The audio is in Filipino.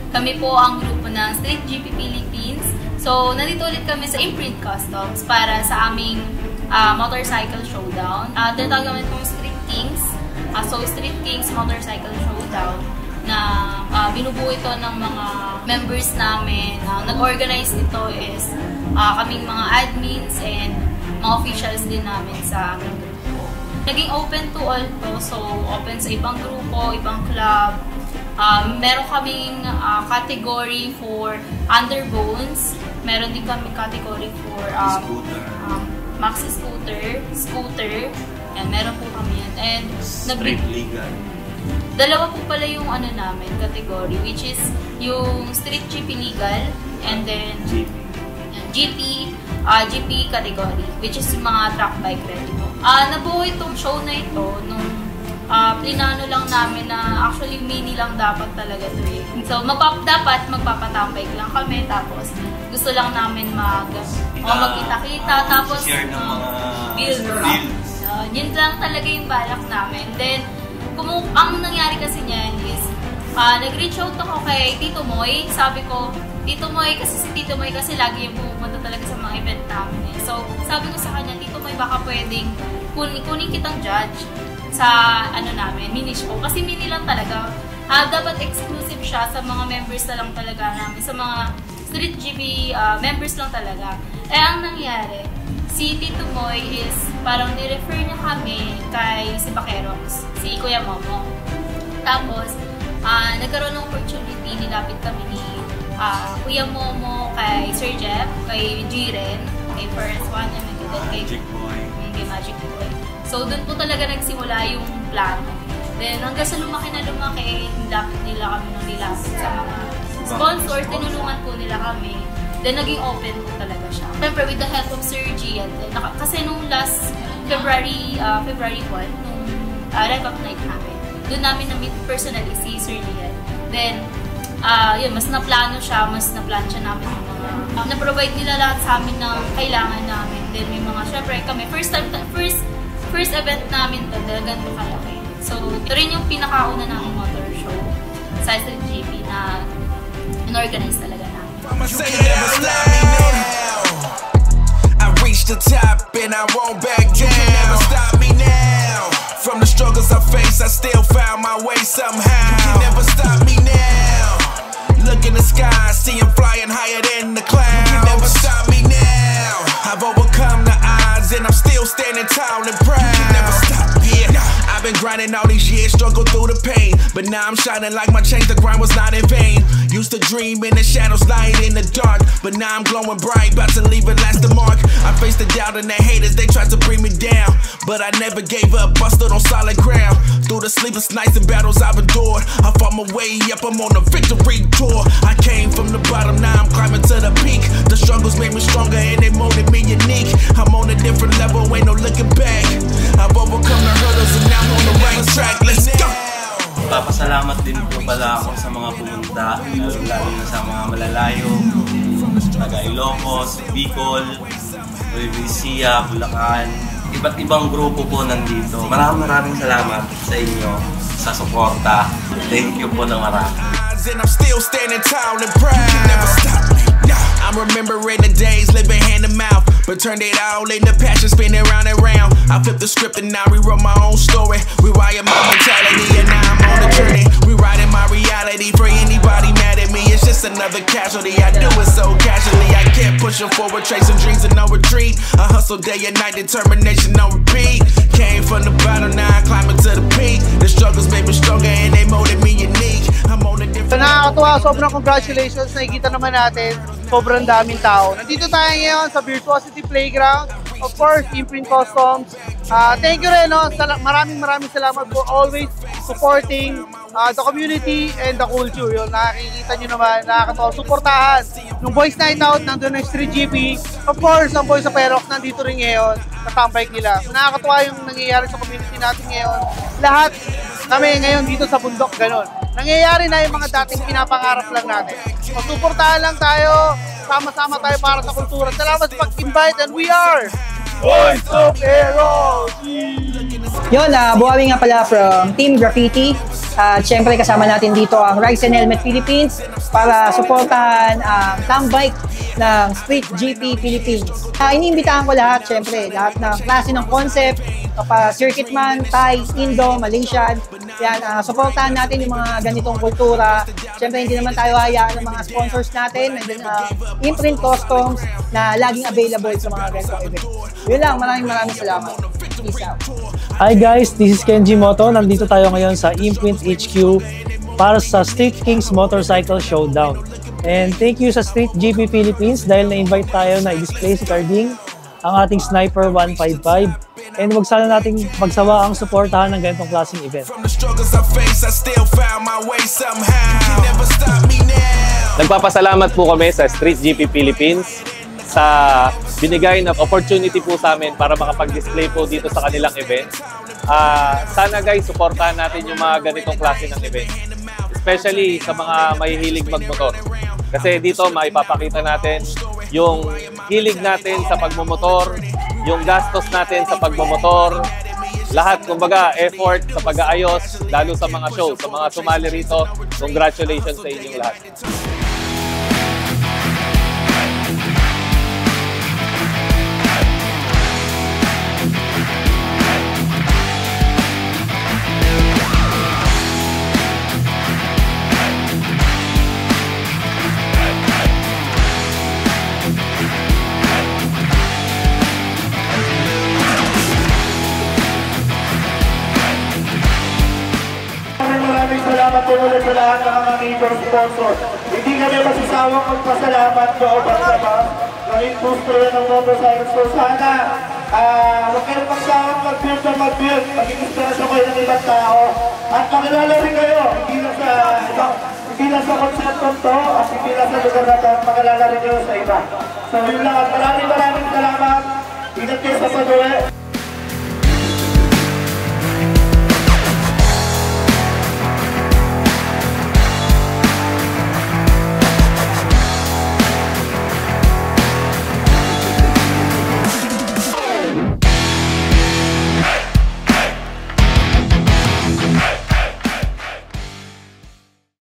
Kami po ang grupo ng Street GP Philippines. So, nandito ulit kami sa Imprint Customs para sa aming motorcycle showdown. Tinatawag namin itong Street Kings. So, Street Kings Motorcycle Showdown na binubuo ito ng mga members namin. Nag-organize nito is kaming mga admins and mga officials din namin sa aming grupo. Naging open to all to. So, open sa ibang grupo, ibang club. Meron kaming category for underbones. Meron din kami category for maxi scooter. And meron po kami yan. And street legal. Dalawa po pala yung namin category, which is yung street GP legal and then GP category, which is yung mga track bike ready po. Nabuo itong show na ito nung plinano lang namin na actually mini lang dapat talaga ito eh. So dapat magpapatambike lang kami, tapos gusto lang namin magkita-kita, tapos share ng mga build. Yun lang talaga yung balak namin. Then, ang nangyari kasi niyan is, nag-reach out ako kay Tito Moy. Sabi ko, Tito Moy, kasi si Tito Moy kasi lagi yung pumupunta talaga sa mga event namin eh. So, sabi ko sa kanya, Tito Moy, baka pwedeng kunin kitang judge sa namin, mini show. Kasi mini lang talaga. Dapat exclusive siya sa mga members na lang talaga namin. Sa mga Street GP members lang talaga. Ang nangyari, si Tito Moy is parang ni-refer niya kami kay si Baquerox, si Kuya Momo. Tapos, nagkaroon ng opportunity, nilapit kami ni Kuya Momo, kay Sir Jeff, kay Jiren, kay First One, and kay Magic Boy. So, doon po talaga nagsimula yung plano. Then, hanggang sa lumaki na lumaki, nilapit nila kami ng nilapit sa mga sponsors, tinulungan po nila kami. Then, naging open po talaga siya. Siyempre, with the help of Sir Gian, kasi nung last February 1, nung Rev Up Night namin, doon namin na-meet personally si Sir Gian. Then, yun, mas na-plano siya namin yung mga, na-provide nila lahat sa amin ng kailangan namin. Then, may mga, syempre, kami, first event namin to, dahil ganito kalaki. So, ito rin yung pinakauna namin motor show sa SLGP na in-organize talaga namin. You can never stop me now. I reached the top and I won't back down. You can never stop me now. From the struggles I face, I still found my way somehow. You can never stop me now. Look in the sky, see him flying higher than the clouds. You can never stop me now. I've overcome the odds and I'm still standing tall and proud. You can never stop me. I've been grinding all these years, struggle through the pain, but now I'm shining like my chains, the grind was not in vain. Used to dream in the shadows, light in the dark, but now I'm glowing bright, about to leave a lasting mark. I faced the doubt and the haters, they tried to bring me down, but I never gave up, I stood on solid ground. Through the sleepless nights and battles I've endured, I fought my way up, I'm on a victory tour. I came from the bottom, now I'm climbing to the peak. The struggles made me stronger and they molded me unique. I'm on a different level, ain't no looking back. I've overcome the hurdles and now I'm on the right track, let's go! Papasalamat din po pala ako sa mga pumunta, lalo na sa mga malalayo, taga Ilocos, Bicol, Revisia, Bulacan, iba't ibang grupo po nandito. Maraming salamat sa inyo sa suporta. Thank you po na marami. And I'm still standing tall and proud. You never stop me. I'm remembering the days living hand to mouth, but turned it all into passion, spinning round and round. I flipped the script and now rewrote my own story. Rewired my mentality and now I'm on the journey. Rewriting my reality for anybody mad at me. It's just another casualty. I do it so casually. I kept pushing forward, tracing dreams and no retreat. I hustle day and night, determination on repeat. Came from the bottom, now I'm climbing to the peak. The struggles made me stronger and they molded me unique. I'm on a different. Nakakatuwa, sobrang congratulations. Nakikita naman natin, sobrang daming tao. Nandito tayo ngayon sa Virtuosity Playground. Of course, Imprint Customs. Thank you rin, no? Maraming salamat for always supporting the community and the culture. Yun, nakikita nyo naman, nakakatawa. Suportahan. Nung Boys Night Out, nandun ang Street GP. Of course, ang Boys sa Perox nandito rin ngayon. Katambike nila. Nakakatawa yung nangyayari sa community natin ngayon. Lahat kami ngayon dito sa bundok, ganun. Nangyayari na yung mga dating pinapangarap lang natin. Masuportahan lang tayo, sama-sama tayo para sa kultura. Salamat sa pag-invite and we are Boys of Perox! Yun, buhawi nga pala from Team Graffiti. At syempre kasama natin dito ang Rides and Helmet Philippines para suportahan ang tambike ng Street GP Philippines. Iniimbitahan ko lahat, syempre, lahat ng klase ng concept, circuit man, Thai, Indo, Malaysian. Yan, suportahan natin yung mga ganitong kultura. Syempre, hindi naman tayo hayaan ng mga sponsors natin, nandiyan Imprint Customs na laging available sa mga ganitong event. Yun lang, maraming salamat. Peace out. Hi guys, this is Kenji Moto. Nandito tayo ngayon sa Imprint HQ para sa Street Kings Motorcycle Showdown. And thank you sa Street GP Philippines dahil na-invite tayo na i-display si Carding, ang ating Sniper 155. And huwag sana nating magsawa ang suportahan ng ganitong klaseng event. Nagpapasalamat po kami sa Street GP Philippines sa binigay na opportunity po sa amin para makapag-display po dito sa kanilang event. Sana guys, suportahan natin yung mga ganitong klase ng event. Especially sa mga mahihilig magmotor. Kasi dito maipapakita natin yung hilig natin sa pagmumotor, yung gastos natin sa pagmumotor, lahat, kumbaga, effort sa pag-aayos, lalo sa mga show, sa mga sumali rito. Congratulations sa inyong lahat. Maraming salamat po ulit sa lahat ng mga major sponsor. Hindi kami masasawang magpasalamat sa Obasama ng industriya ng motorcycle. So sana, huwag kayo magsawang mag-build na mag-build. Maging inspirasyon kayo ng ibang tao. At makilala rin kayo, hindi lang sa konseptong to, at hindi lang sa lugar na to, makilala rin kayo sa iba. So yun lang, at maraming salamat. Ingat kayo sa pag-uwi.